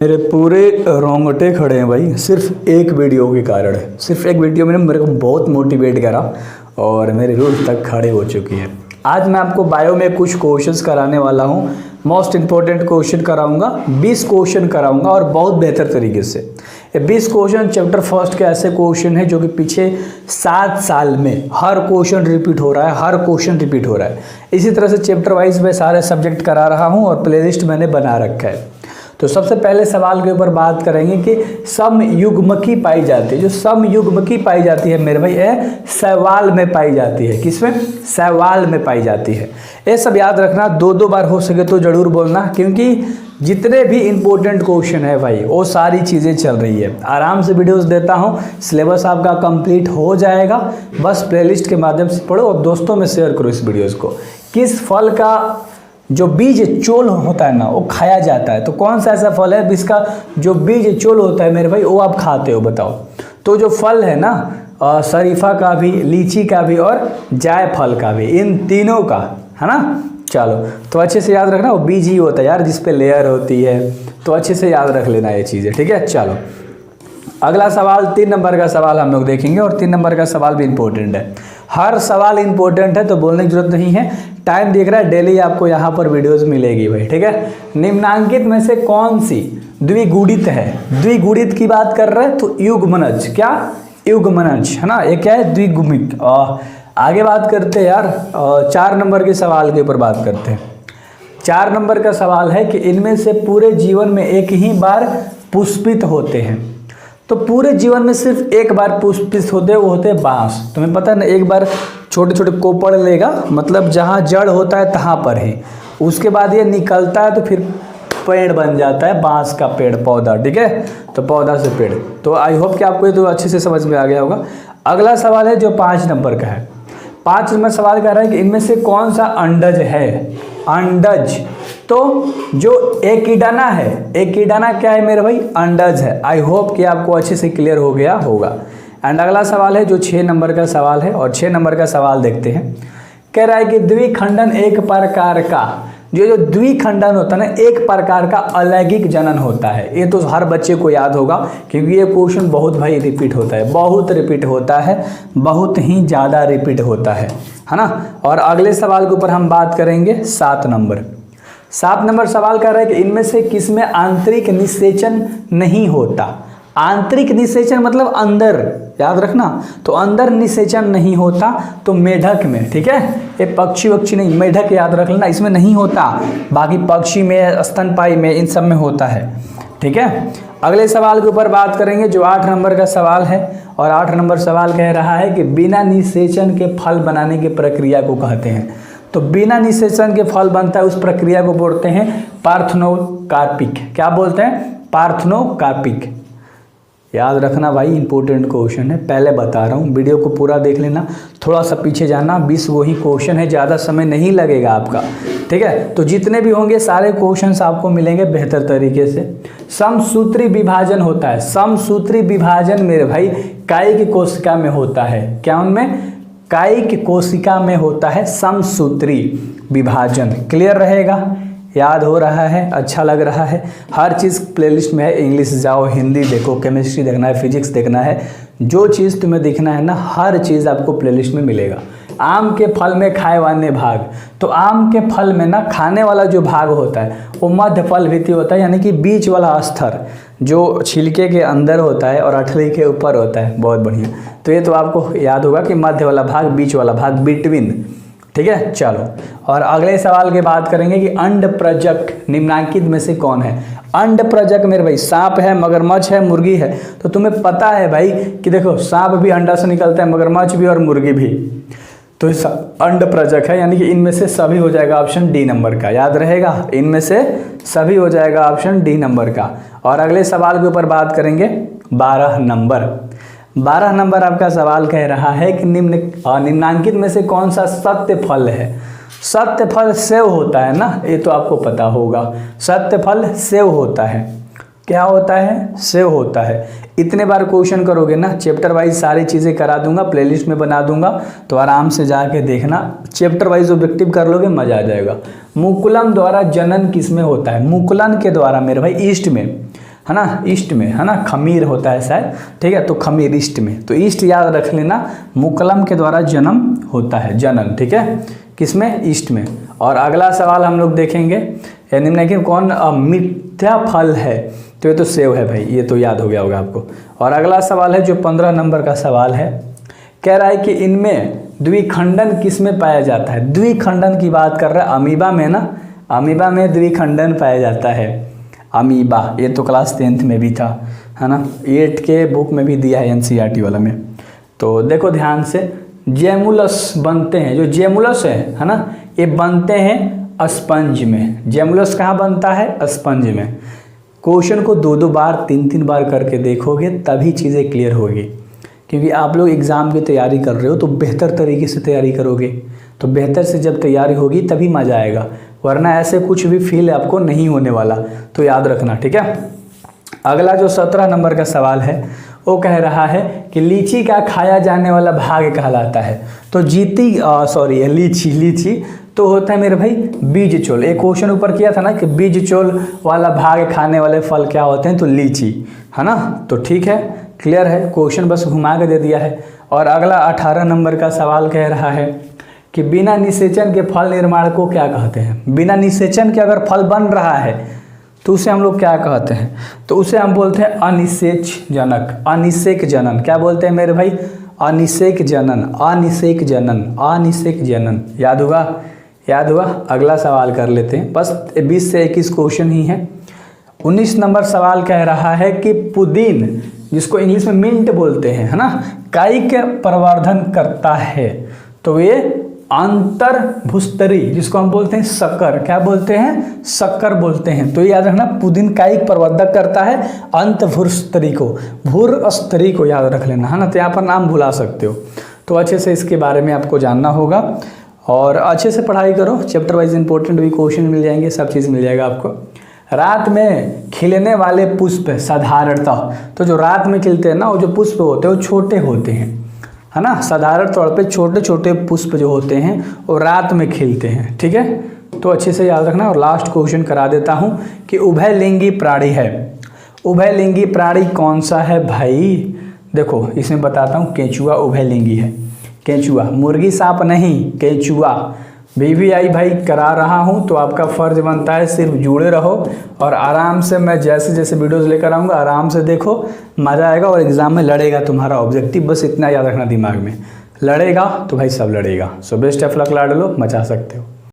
मेरे पूरे रोंगटे खड़े हैं भाई, सिर्फ एक वीडियो के कारण। सिर्फ एक वीडियो में मेरे को बहुत मोटिवेट करा और मेरी रूह तक खड़े हो चुकी है। आज मैं आपको बायो में कुछ क्वेश्चंस कराने वाला हूँ। मोस्ट इम्पोर्टेंट क्वेश्चन कराऊंगा, 20 क्वेश्चन कराऊंगा और बहुत बेहतर तरीके से। ये 20 क्वेश्चन चैप्टर फर्स्ट के ऐसे क्वेश्चन है जो कि पीछे 7 साल में हर क्वेश्चन रिपीट हो रहा है, हर क्वेश्चन रिपीट हो रहा है। इसी तरह से चैप्टर वाइज मैं सारे सब्जेक्ट करा रहा हूँ और प्लेलिस्ट मैंने बना रखा है। तो सबसे पहले सवाल के ऊपर बात करेंगे कि समयुग्मकी पाई जाती है। जो समयुग्मकी पाई जाती है मेरे भाई, यह शैवाल में पाई जाती है। किसमें? शैवाल में पाई जाती है। ये सब याद रखना, दो बार हो सके तो जरूर बोलना, क्योंकि जितने भी इंपॉर्टेंट क्वेश्चन है भाई वो सारी चीज़ें चल रही है। आराम से वीडियोस देता हूँ, सिलेबस आपका कंप्लीट हो जाएगा। बस प्लेलिस्ट के माध्यम से पढ़ो और दोस्तों में शेयर करो इस वीडियोस को। किस फल का जो बीज चोल होता है ना वो खाया जाता है? तो कौन सा ऐसा फल है जिसका जो बीज चोल होता है मेरे भाई वो आप खाते हो? बताओ। तो जो फल है ना, शरीफा का भी, लीची का भी और जायफल का भी, इन तीनों का है ना। चलो, तो अच्छे से याद रखना, वो बीज ही होता है यार जिस पे लेयर होती है। तो अच्छे से याद रख लेना ये चीज़ें, ठीक है। चलो अगला सवाल, 3 नंबर का सवाल हम लोग देखेंगे और 3 नंबर का सवाल भी इम्पोर्टेंट है। हर सवाल इम्पोर्टेंट है तो बोलने की जरूरत नहीं है। टाइम दिख रहा है, डेली आपको यहाँ पर वीडियोस मिलेगी भाई, ठीक है। निम्नांकित में से कौन सी द्विगुणित है? द्विगुणित की बात कर रहे हैं तो युग्मनज। क्या? युग्मनज है ना। ये क्या है? द्विगुणित। आगे बात करते हैं यार, 4 नंबर के सवाल के ऊपर बात करते हैं। 4 नंबर का सवाल है कि इनमें से पूरे जीवन में एक ही बार पुष्पित होते हैं। तो पूरे जीवन में सिर्फ एक बार पुष्पित होते हैं, वो होते हैं बांस। तुम्हें पता है ना, एक बार छोटे छोटे कोपड़ लेगा, मतलब जहाँ जड़ होता है तहाँ पर ही, उसके बाद ये निकलता है तो फिर पेड़ बन जाता है, बांस का पेड़, पौधा, ठीक है। तो पौधा से पेड़। तो आई होप कि आपको ये तो अच्छे से समझ में आ गया होगा। अगला सवाल है जो 5 नंबर का है। 5 नंबर सवाल कर रहा है कि इनमें से कौन सा अंडज है? अंडज। तो जो एकिडाना है, एकिडाना क्या है मेरे भाई? अंडज है। आई होप कि आपको अच्छे से क्लियर हो गया होगा। एंड अगला सवाल है जो 6 नंबर का सवाल है और 6 नंबर का सवाल देखते हैं। कह रहा है कि द्विखंडन एक प्रकार का, जो द्विखंडन होता है ना, एक प्रकार का अलैंगिक जनन होता है। ये तो हर बच्चे को याद होगा, क्योंकि ये क्वेश्चन बहुत भाई रिपीट होता है, बहुत रिपीट होता है, बहुत ही ज़्यादा रिपीट होता है ना। और अगले सवाल के ऊपर हम बात करेंगे 7 नंबर। 7 नंबर सवाल कर रहा है कि इनमें से किसमें आंतरिक निषेचन नहीं होता? आंतरिक निषेचन मतलब अंदर, याद रखना। तो अंदर निषेचन नहीं होता तो मेढक में, ठीक है। ये पक्षी वक्षी नहीं, मेढक याद रख लेना, इसमें नहीं होता। बाकी पक्षी में, स्तनपायी में, इन सब में होता है, ठीक है। अगले सवाल के ऊपर बात करेंगे जो 8 नंबर का सवाल है। और 8 नंबर सवाल कह रहा है कि बिना निषेचन के फल बनाने की प्रक्रिया को कहते हैं। तो बिना निषेचन के फल बनता है, उस प्रक्रिया को बोलते हैं पार्थेनोकार्पिक। क्या बोलते हैं? पार्थेनोकार्पिक। याद रखना भाई, इंपॉर्टेंट क्वेश्चन है, पहले बता रहा हूँ, वीडियो को पूरा देख लेना, थोड़ा सा पीछे जाना। 20 वही क्वेश्चन है, ज़्यादा समय नहीं लगेगा आपका, ठीक है। तो जितने भी होंगे सारे क्वेश्चंस आपको मिलेंगे बेहतर तरीके से। समसूत्री विभाजन होता है। समसूत्री विभाजन मेरे भाई कायिक कोशिका में होता है। क्या उनमें? कायिक कोशिका में होता है समसूत्री विभाजन। क्लियर रहेगा? याद हो रहा है? अच्छा लग रहा है? हर चीज़ प्लेलिस्ट में है। इंग्लिश जाओ, हिंदी देखो, केमिस्ट्री देखना है, फिजिक्स देखना है, जो चीज़ तुम्हें दिखना है ना, हर चीज़ आपको प्लेलिस्ट में मिलेगा। आम के फल में खाए वाले भाग, तो आम के फल में ना खाने वाला जो भाग होता है वो मध्य फल भित्ति होता है, यानी कि बीच वाला स्तर जो छिलके के अंदर होता है और अठली के ऊपर होता है। बहुत बढ़िया। तो ये तो आपको याद होगा कि मध्य वाला भाग, बीच वाला भाग, बिटवीन, ठीक है। चलो, और अगले सवाल की बात करेंगे कि अंड प्रजक निम्नांकित में से कौन है? अंड प्रजक मेरे भाई सांप है, मगरमच्छ है, मुर्गी है। तो तुम्हें पता है भाई कि देखो, सांप भी अंडा से निकलता है, मगरमच्छ भी और मुर्गी भी। तो अंड प्रजक है, यानी कि इनमें से सभी हो जाएगा ऑप्शन डी नंबर का। याद रहेगा, इनमें से सभी हो जाएगा ऑप्शन डी नंबर का। और अगले सवाल के ऊपर बात करेंगे 12 नंबर। 12 नंबर आपका सवाल कह रहा है कि निम्नांकित में से कौन सा सत्य फल है? सत्य फल सेव होता है ना, ये तो आपको पता होगा। सत्य फल सेव होता है। क्या होता है? सेव होता है। इतने बार क्वेश्चन करोगे ना, चैप्टर वाइज सारी चीज़ें करा दूंगा, प्लेलिस्ट में बना दूंगा, तो आराम से जाके देखना। चैप्टर वाइज ऑब्जेक्टिव कर लोगे, मजा आ जाएगा। मुकुलम द्वारा जनन किस में होता है? मुकुलन के द्वारा मेरे भाई ईस्ट में। है ना, ईस्ट में, है ना, खमीर होता है शायद, ठीक है, तो खमीर ईस्ट में, तो ईस्ट याद रख लेना, मुकलम के द्वारा जन्म होता है, जनन, ठीक है, किसमें, ईस्ट में। और अगला सवाल हम लोग देखेंगे, निम्नलिखित कौन मिथ्या फल है, तो ये तो सेव है भाई, ये तो याद हो गया होगा आपको। और अगला सवाल है जो 15 नंबर का सवाल है, कह रहा है कि इनमें द्विखंडन किस में पाया जाता है। द्विखंडन की बात कर रहा है अमीबा में ना, अमीबा में द्विखंडन पाया जाता है, अमीबा, ये तो क्लास 10th में भी था, है ना, 8 के बुक में भी दिया है एनसीईआरटी वाला में। तो देखो ध्यान से, जेमुलस बनते हैं, जो जेमुलस है ना, ये बनते हैं स्पंज में। जेमुलस कहाँ बनता है, स्पंज में। क्वेश्चन को 2-2 बार 3-3 बार करके देखोगे तभी चीज़ें क्लियर होगी, क्योंकि आप लोग एग्ज़ाम की तैयारी कर रहे हो तो बेहतर तरीके से तैयारी करोगे, तो बेहतर से जब तैयारी होगी तभी मज़ा आएगा, वरना ऐसे कुछ भी फील आपको नहीं होने वाला, तो याद रखना, ठीक है। अगला जो 17 नंबर का सवाल है वो कह रहा है कि लीची का खाया जाने वाला भाग कहलाता है। तो लीची तो होता है मेरे भाई बीज चोल। एक क्वेश्चन ऊपर किया था ना कि बीज चोल वाला भाग खाने वाले फल क्या होते हैं, तो लीची, है ना, तो ठीक है, क्लियर है, क्वेश्चन बस घुमा के दे दिया है। और अगला 18 नंबर का सवाल कह रहा है कि बिना निषेचन के फल निर्माण को क्या कहते हैं। बिना निषेचन के अगर फल बन रहा है तो उसे हम लोग क्या कहते हैं, तो उसे हम बोलते हैं अनिषेक जनक, अनिषेक जनन। क्या बोलते हैं मेरे भाई, अनिषेक जनन, अनिषेक जनन, अनिषेक जनन। याद हुआ, याद हुआ। अगला सवाल कर लेते हैं, बस 20 से 21 क्वेश्चन ही है। 19 नंबर सवाल कह रहा है कि पुदीन, जिसको इंग्लिश में मिंट बोलते हैं, है ना, कायिक प्रवर्धन करता है, तो ये अंतर्भूस्तरी, जिसको हम बोलते हैं शक्कर, क्या बोलते हैं, शक्कर बोलते हैं। तो याद रखना, पुदीन कायिक प्रवर्धक करता है अंतर्भूस्तरी को, भूरस्तरी को याद रख लेना, है ना, तो यहाँ पर नाम भुला सकते हो। तो अच्छे से इसके बारे में आपको जानना होगा और अच्छे से पढ़ाई करो, चैप्टर वाइज इंपॉर्टेंट भी क्वेश्चन मिल जाएंगे, सब चीज़ मिल जाएगा आपको। रात में खिलने वाले पुष्प साधारणतः, तो जो रात में खिलते हैं ना, वो जो पुष्प होते हैं वो छोटे होते हैं, है ना, साधारण तौर पे छोटे छोटे पुष्प जो होते हैं वो रात में खिलते हैं, ठीक है, तो अच्छे से याद रखना। और लास्ट क्वेश्चन करा देता हूँ कि उभयलिंगी प्राणी है, उभयलिंगी प्राणी कौन सा है भाई। देखो इसमें बताता हूँ, केंचुआ उभयलिंगी है, केंचुआ, मुर्गी सांप नहीं, केंचुआ। VVI भाई करा रहा हूँ, तो आपका फ़र्ज बनता है सिर्फ जुड़े रहो और आराम से मैं जैसे जैसे वीडियोस लेकर आऊँगा आराम से देखो, मज़ा आएगा और एग्ज़ाम में लड़ेगा तुम्हारा ऑब्जेक्टिव, बस इतना याद रखना दिमाग में, लड़ेगा तो भाई सब लड़ेगा। सो बेस्ट ऑफ लक, लाड़ लो, मचा सकते हो।